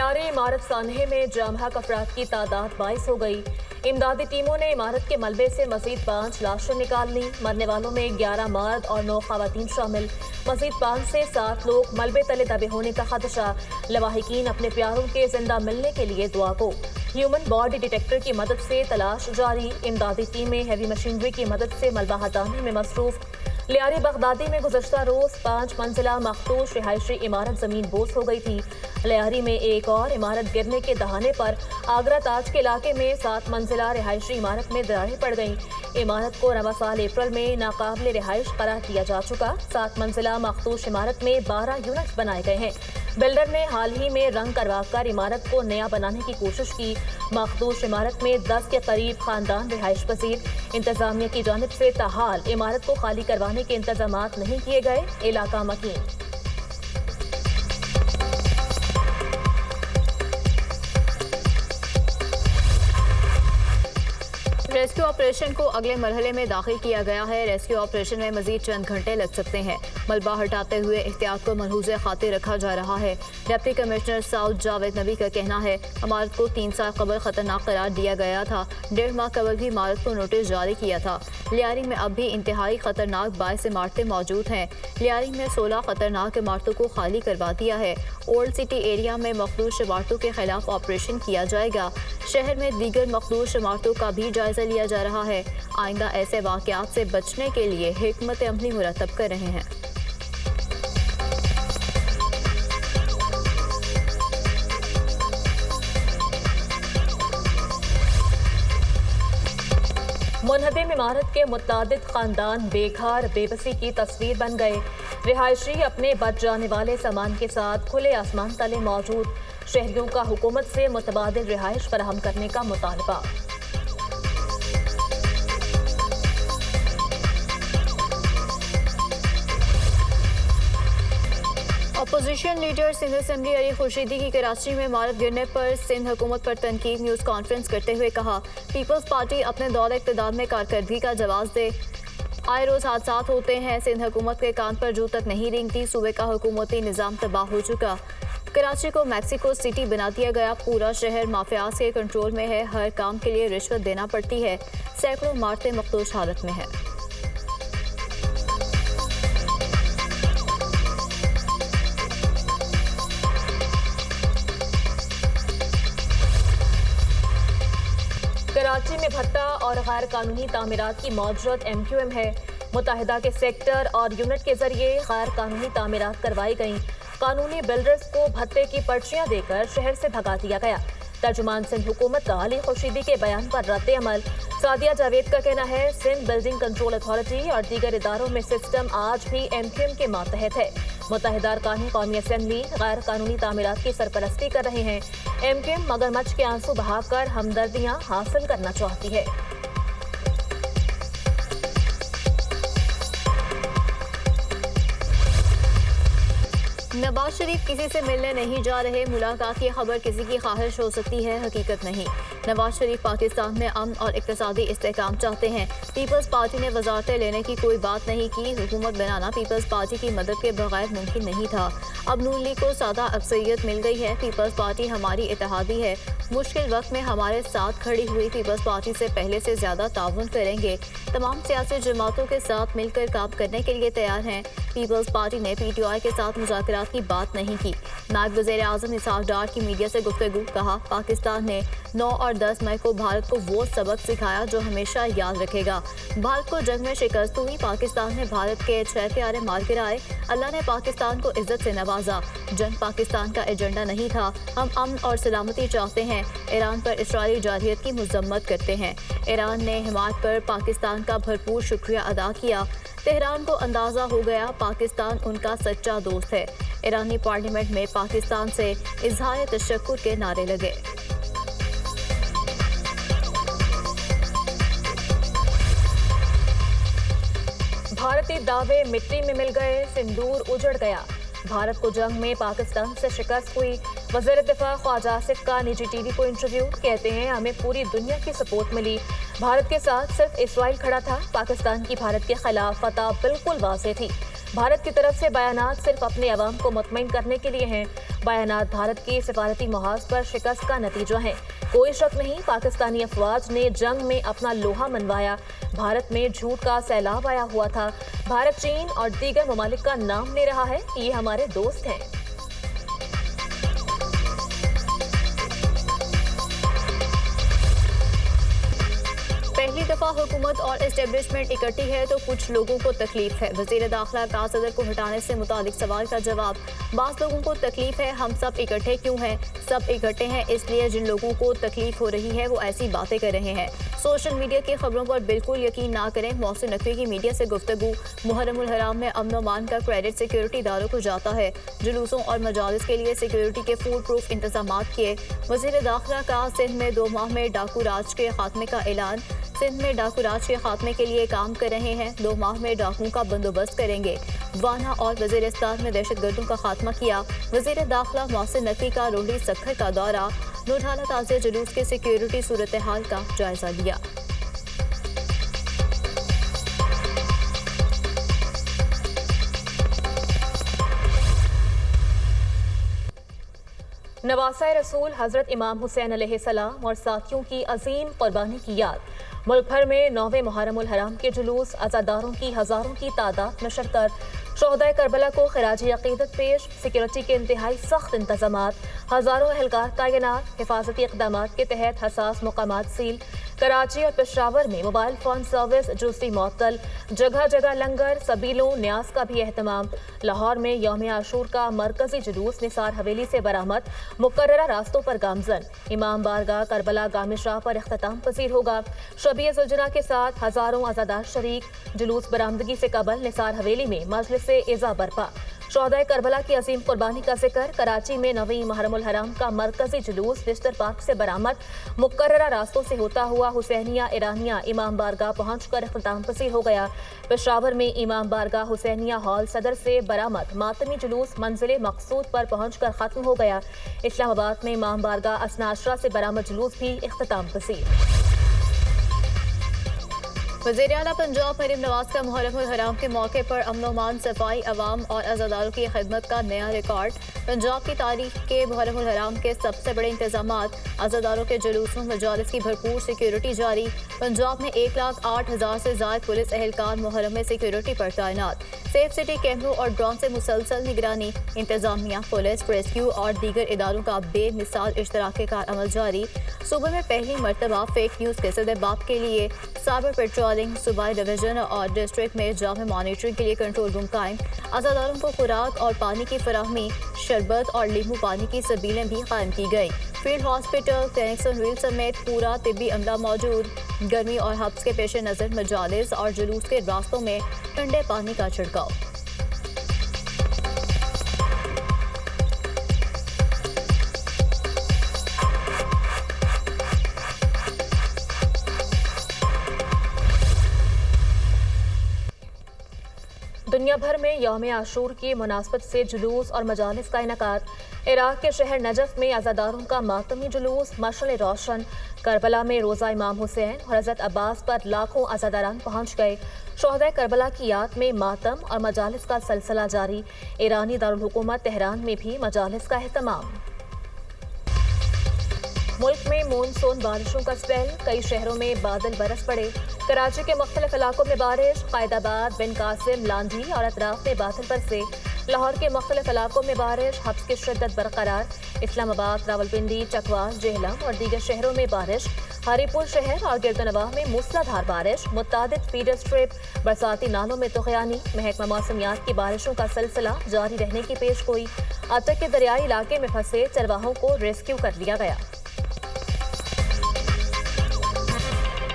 लियारी इमारत सानहे में जाम हक अफराद की तादाद 22 हो गई। इमदादी टीमों ने इमारत के मलबे से मजीद 5 लाशें निकाल ली। मरने वालों में 11 मर्द और 9 खवातीन शामिल। मजीद 5 से 7 लोग मलबे तले दबे होने का खदशा। लवाहिकीन अपने प्यारों के जिंदा मिलने के लिए दुआ को। ह्यूमन बॉडी डिटेक्टर की मदद से तलाश जारी। इमदादी टीमें हैवी मशीनरी की मदद से मलबा हटाने में मसरूफ। लियारी बगदादी में गुज़श्ता रोज 5 मंजिला मखदूश रिहायशी इमारत जमीन बोस हो गई थी। लियारी में एक और इमारत गिरने के दहाने पर आगरा ताज के इलाके में 7 मंजिला रिहायशी इमारत में दरारें पड़ गईं। इमारत को रवा साल अप्रैल में नाकाबिले रिहाइश करार दिया जा चुका। 7 मंजिला मखदूश इमारत में 12 यूनिट बनाए गए हैं। बिल्डर ने हाल ही में रंग करवाकर इमारत को नया बनाने की कोशिश की। मखदूश इमारत में 10 के करीब खानदान रिहाइश पजीर। इंतजामिया की जानिब से ताहाल इमारत को खाली करवाने के इंतजामात नहीं किए गए। इलाका मकीन। रेस्क्यू ऑपरेशन को अगले मरहले में दाखिल किया गया है। रेस्क्यू ऑपरेशन में मजीद चंद घंटे लग सकते हैं। मलबा हटाते हुए एहतियात को मलहूज़े खातिर रखा जा रहा है। डिप्टी कमिश्नर साउथ जावेद नबी का कहना है इमारत को 3 साल कबल खतरनाक करार दिया गया था। 1.5 माह कबल भी इमारत को नोटिस जारी किया था। लियारी में अब भी इंतहाई खतरनाक 22 इमारतें मौजूद हैं। लियारी में 16 खतरनाक इमारतों को खाली करवा दिया है। ओल्ड सिटी एरिया में मखदूश इमारतों के खिलाफ ऑपरेशन किया जाएगा। शहर में दीगर मखदूश इमारतों का भी जायजा लिया जा रहा है। आइंदा ऐसे वाक़यात से बचने के लिए हिकमत अमली मुरतब कर रहे हैं। मुनहदिम इमारत के मुतादिद खानदान बेघर बेबसी की तस्वीर बन गए। रिहायशी अपने बच जाने वाले सामान के साथ खुले आसमान तले मौजूद। शहरियों का हुकूमत से मुतबादिल रिहाइश फराहम करने का मुतालबा। Opposition leader Sindh assembly Ali Khurshidi की कराची में इमारत गिरने पर सिंध हुकूमत पर तनकीद। न्यूज़ कॉन्फ्रेंस करते हुए कहा पीपल्स पार्टी अपने दौर इक़्तिदार में कारकर्दगी का जवाब दे। आए रोज़ हादसात होते हैं। सिंध हुकूमत के कान पर जू तक नहीं रेंगती। सूबे का हुकूमती निज़ाम तबाह हो चुका। कराची को मैक्सिको सिटी बना दिया गया। पूरा शहर माफियाज के कंट्रोल में है। हर काम के लिए रिश्वत देना पड़ती है। सैकड़ों इमारतें मखदूश हालत में है। कराची में भत्ता और गैर कानूनी तामीरात की मौजूद MQM है। मुत्तहिदा के सेक्टर और यूनिट के जरिए गैर कानूनी तामीरात करवाई गईं। कानूनी बिल्डर्स को भत्ते की पर्चियां देकर शहर से भगा दिया गया। तर्जुमान सिंध हुकूमत का अली खुर्शीदी के बयान पर रद्द अमल। सादिया जावेद का कहना है सिंध बिल्डिंग कंट्रोल अथॉरिटी और दीगर इदारों में सिस्टम आज भी MQM के मातहत है। मुत्तहिदा अरकान कौमी असेंबली गैर कानूनी तामीरात की सरपरस्ती कर रहे हैं। MQM मगरमच्छ के आंसू बहाकर हमदर्दियां हासिल करना चाहती है। नवाज शरीफ किसी से मिलने नहीं जा रहे। मुलाकात की खबर किसी की ख्वाहिश हो सकती है, हकीकत नहीं। नवाज शरीफ पाकिस्तान में अमन और इक़्तिसादी इस्तेहकाम चाहते हैं। पीपल्स पार्टी ने वज़ारतें लेने की कोई बात नहीं की। हुकूमत बनाना पीपल्स पार्टी की मदद के बगैर मुमकिन नहीं था। अब नून लीग को सादा अक्सरियत मिल गई है। पीपल्स पार्टी हमारी इत्तेहादी है। मुश्किल वक्त में हमारे साथ खड़ी हुई पीपल्स पार्टी से पहले से ज़्यादा ताउन करेंगे। तमाम सियासी जमातों के साथ मिलकर काम करने के लिए तैयार हैं। पीपल्स पार्टी ने PTI के साथ मुज़ाकरात की बात नहीं की। नायब वज़ीर आज़म इसहाक डार की मीडिया से गुफ्तगू। कहा पाकिस्तान ने 9 और 10 मई को भारत को वो सबक सिखाया जो हमेशा याद रखेगा। भारत को जंग में शिकस्त हुई। पाकिस्तान ने भारत के 6 त्यारे मार गिराए। अल्लाह ने पाकिस्तान को इज्जत से नवाजा। जंग पाकिस्तान का एजेंडा नहीं था। हम अमन और सलामती चाहते हैं। ईरान पर इसराइली जारहियत की मजम्मत करते हैं। ईरान ने हिमायत पर पाकिस्तान का भरपूर शुक्रिया अदा किया। तेहरान को अंदाज़ा हो गया पाकिस्तान उनका सच्चा दोस्त है। ईरानी पार्लियामेंट में पाकिस्तान से इज़हार तशक्कुर के नारे लगे। भारतीय दावे मिट्टी में मिल गए। सिंदूर उजड़ गया। भारत को जंग में पाकिस्तान से शिकस्त हुई। वज़ीर दिफा ख्वाजा आसिफ का निजी टीवी को इंटरव्यू। कहते हैं हमें पूरी दुनिया की सपोर्ट मिली। भारत के साथ सिर्फ इसराइल खड़ा था। पाकिस्तान की भारत के खिलाफ फतह बिल्कुल वाज़ेह थी। بھارت کی طرف سے بیانات صرف اپنے عوام کو مطمئن کرنے کے لیے ہیں۔ بیانات بھارت کی سفارتی محاذ پر شکست کا نتیجہ ہیں۔ کوئی شک نہیں، پاکستانی افواج نے جنگ میں اپنا لوہا منوایا۔ بھارت میں جھوٹ کا سیلاب آیا ہوا تھا۔ بھارت چین اور دیگر ممالک کا نام لے رہا ہے، یہ ہمارے دوست ہیں۔ پہلی دفعہ حکومت اور اسٹیبلشمنٹ اکٹھی ہے تو کچھ لوگوں کو تکلیف ہے۔ وزیر داخلہ کا صدر کو ہٹانے سے متعلق سوال کا جواب۔ بعض لوگوں کو تکلیف ہے، ہم سب اکٹھے کیوں ہیں؟ سب اکٹھے ہیں اس لیے جن لوگوں کو تکلیف ہو رہی ہے وہ ایسی باتیں کر رہے ہیں۔ سوشل میڈیا کی خبروں پر بالکل یقین نہ کریں۔ محسن نقوی کی میڈیا سے گفتگو۔ محرم الحرام میں امن و امان کا کریڈٹ سیکیورٹی اداروں کو جاتا ہے۔ جلوسوں اور مجالس کے لیے سیکیورٹی کے فول پروف انتظامات کیے۔ وزیر داخلہ کا سندھ میں 2 ماہ میں ڈاکو راج کے خاتمے کا اعلان۔ سندھ میں ڈاکو راج کے خاتمے کے لیے کام کر رہے ہیں، 2 ماہ میں ڈاکوؤں کا بندوبست کریں گے۔ وانا اور وزیرستان میں دہشت گردوں کا خاتمہ کیا۔ وزیر داخلہ محسن نقوی کا روہڑی سکھر کا دورہ۔ نورڈھالا تعزیہ جلوس کے سیکیورٹی صورتحال کا جائزہ لیا۔ نواسہ رسول حضرت امام حسین علیہ السلام اور ساتھیوں کی عظیم قربانی کی یاد۔ ملک بھر میں 9ویں محرم الحرام کے جلوس، عزاداروں کی ہزاروں کی تعداد میں شرکت۔ شہدائے کربلا کو خراج عقیدت پیش۔ سیکیورٹی کے انتہائی سخت انتظامات، ہزاروں اہلکار تعینات۔ حفاظتی اقدامات کے تحت حساس مقامات سیل۔ کراچی اور پشاور میں موبائل فون سروس جزوی معطل۔ جگہ جگہ لنگر، سبیلوں، نیاز کا بھی اہتمام۔ لاہور میں یوم عاشور کا مرکزی جلوس نثار حویلی سے برآمد، مقررہ راستوں پر گامزن۔ امام بارگاہ کربلا گام شاہ پر اختتام پذیر ہوگا۔ شبیہ زلجنا کے ساتھ ہزاروں عزادار شریک۔ جلوس برآمدگی سے قبل نثار حویلی میں مجلس عزا برپا۔ شہدائے کربلا کی عظیم قربانی کا ذکر۔ کراچی میں 9ویں محرم الحرام کا مرکزی جلوس لسٹر پارک سے برآمد، مقررہ راستوں سے ہوتا ہوا حسینیہ ایرانیہ امام بارگاہ پہنچ کر اختتام پذیر ہو گیا۔ پشاور میں امام بارگاہ حسینیہ ہال صدر سے برآمد، ماتمی جلوس منزل مقصود پر پہنچ کر ختم ہو گیا۔ اسلام آباد میں امام بارگاہ اثنا عشرہ سے برآمد جلوس بھی اختتام پذیر۔ وزیر اعلیٰ پنجاب مریم نواز کا محرم الحرام کے موقع پر امن و امان، صفائی، عوام اور عزاداروں کی خدمت کا نیا ریکارڈ۔ پنجاب کی تاریخ کے محرم الحرام کے سب سے بڑے انتظامات، عزاداروں کے جلوسوں، مجالس کی بھرپور سیکیورٹی جاری۔ پنجاب میں 1,08,000 سے زائد پولیس اہلکار محرم میں سیکیورٹی پر تعینات۔ سیف سٹی کیمروں اور ڈرون سے مسلسل نگرانی۔ انتظامیہ، پولیس، ریسکیو اور دیگر اداروں کا بے مثال اشتراک کار عمل جاری۔ صوبے میں پہلی مرتبہ فیک نیوز کے سدے باب کے لیے سائبر پیٹرولنگ۔ صوبائی ڈویژن اور ڈسٹرکٹ میں جامع مانیٹرنگ کے لیے کنٹرول روم قائم۔ عزاداروں کو خوراک اور پانی کی فراہمی، شربت اور لیمو پانی کی سبیلیں بھی قائم کی گئی۔ فیلڈ ہاسپٹل، کلینکس آن ویل سمیت پورا طبی عملہ موجود۔ گرمی اور حبس کے پیش نظر مجالس اور جلوس کے راستوں میں ٹھنڈے پانی کا چھڑکاؤ۔ دنیا بھر میں یوم عاشور کی مناسبت سے جلوس اور مجالس کا انعقاد۔ عراق کے شہر نجف میں عزاداروں کا ماتمی جلوس، مشعل روشن۔ کربلا میں روزہ امام حسین اور حضرت عباس پر لاکھوں عزاداران پہنچ گئے۔ شہدائے کربلا کی یاد میں ماتم اور مجالس کا سلسلہ جاری۔ ایرانی دارالحکومت تہران میں بھی مجالس کا اہتمام۔ ملک میں مونسون بارشوں کا سپیل، کئی شہروں میں بادل برس پڑے۔ کراچی کے مختلف علاقوں میں بارش، قائد آباد، بن قاسم، لانڈھی اور اطراف میں بادل برسے۔ لاہور کے مختلف علاقوں میں بارش، حبس کی شدت برقرار۔ اسلام آباد، راولپنڈی، چکوال، جہلم اور دیگر شہروں میں بارش۔ ہری پور شہر اور گردنواہ میں موسلادھار بارش، متعدد فیڈر اسٹرپ، برساتی نالوں میں طغیانی۔ محکمہ موسمیات کی بارشوں کا سلسلہ جاری رہنے کی پیش گوئی۔ اٹک کے دریائی علاقے میں پھنسے چرواہوں کو ریسکیو کر لیا گیا۔